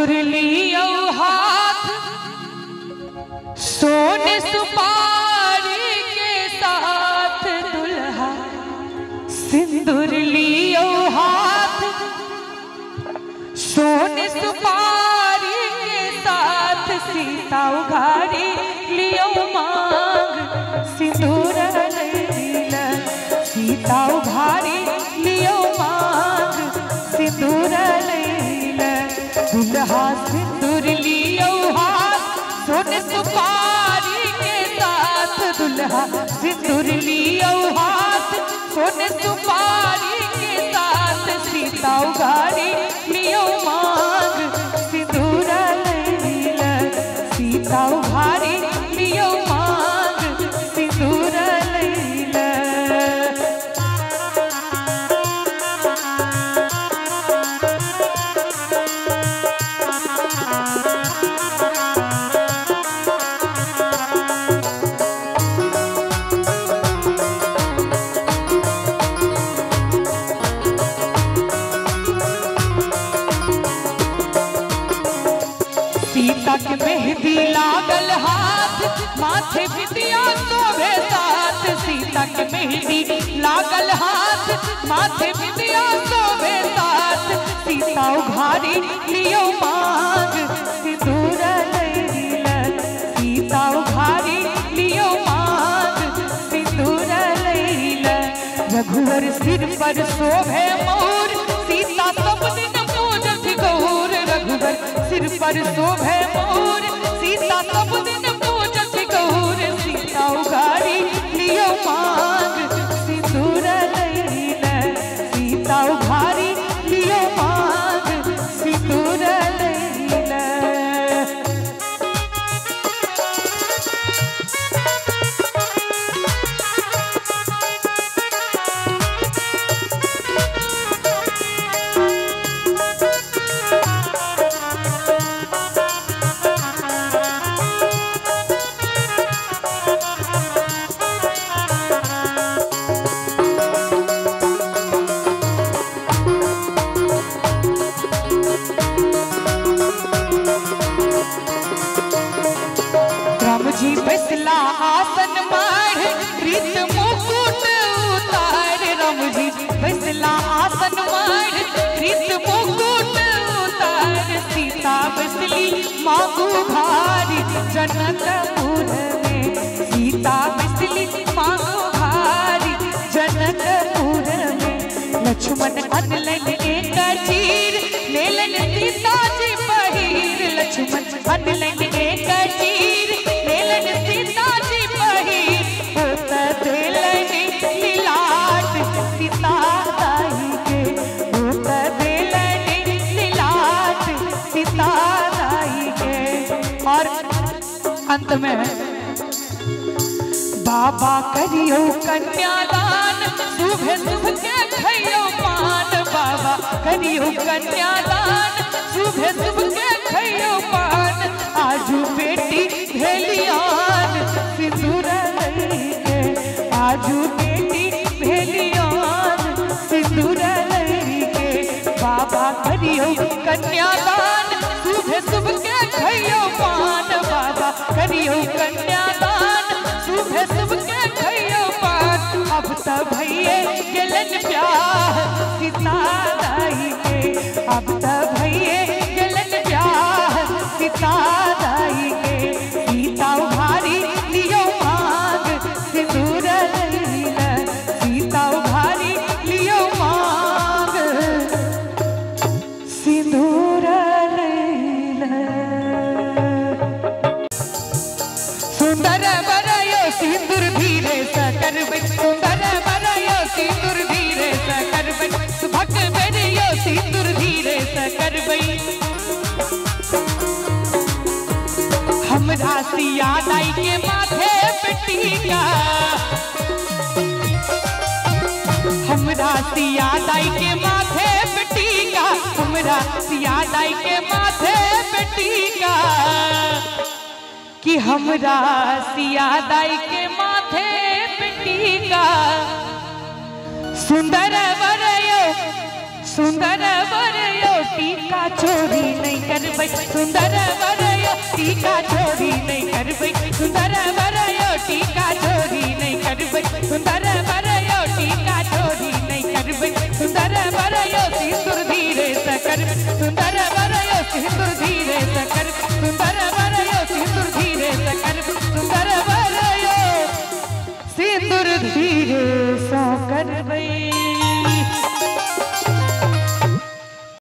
लियो हाथ सोने सुपारी के साथ दुल्हा सिंदूर लियो हाथ सोने सुपारी के साथ सीता उघारी लियो मांग सिंदूर लीला सीता उघारी लियो मांग सिंदूर लीला दुल्हा सिंदूर लियो हाथ सोने सुपारी के साथ दुल्हा सिंदूर लियो हाथ सोने सुपारी के साथ सीता उघारी लियो मांग सिंदूर लीला सीता उघारी लियो मांग सिंदूर लीला। सीता के मेहंदी लागल हाथ माथे बिंदिया शोभे साथ सीता के मेहंदी लागल हाथ माथे बिंदिया शोभे साथ सीता उघारी लियो मांग सिंदूर लीला सीता उघारी लियो मांग सिंदूर लीला। रघुवर सिर पर शोभे मोर सीता सब दिन पूजत गौर रघुवर सिर पर शोभे मोर सीता सब दिन पूजत गौर सीता उघारी लियो मांग सिंदूर लीला सीता उघारी लियो मांग सिंदूर लीला। जी फैसला आसन माढ़ प्रीत मुकुट उतार राम जी फैसला आसन माढ़ प्रीत मुकुट उतार सीता बसली मांगू भारी जनकपुर में सीता बसली मांगू भारी जनकपुर में लक्ष्मण अनलन एक चीर लेलन सीता जी पहिर लक्ष्मण अनलन एक चीर सीता जी पहिर होत देलन लीलाट सीता दाई के होत देलन लीलाट सीता दाई के। और अंत में बाबा करियो कन्यादान सुबह सुबह के खइयो पान बाबा करियो कन्यादान सुबह सुबह के खइयो पान आजू बेटी भेलियान सिंदूर लेके आजू बेटी भेलियान सिंदूर लेके बाबा करियो कन्यादान सुबह सुबह के खइयो पान बाबा करियो कन्यादान सुबह सुबह के खइयो पान अब त भइए गेलन प्यार सीता दाई के अब त भइए गेलन प्यार सीता दाई के सीता उघारी लियो मांग सिंदूर लीला सीता उघारी लियो मांग सिंदूर लीला। सुंदर बरयो सिंदूर धीरे सकरबै सुंदर बरयो सिंदूर धीरे सकरबै सुभग बरयो सिंदूर धीरे सकरबै हमरा सिया दाई के माथे पे टीका हमरा सिया दाई के माथे पे टीका हमरा सिया दाई के माथे पे टीका कि हमरा सिया दाई के माथे पे टीका सुंदर बरयो टीका चोरी नहीं करबै सुंदर बरयो टीका चोरी नहीं करबै सुंदर बरयो टीका चोरी नहीं करबै सुंदर बरयो टीका चोरी नहीं करबै सुंदर बरयो सिंदूर धीरे से कर सुंदर बरयो सिंदूर धीरे से कर सुंदर बरयो सिंदूर धीरे से कर सुंदर बरयो सिंदूर धीरे से करबै।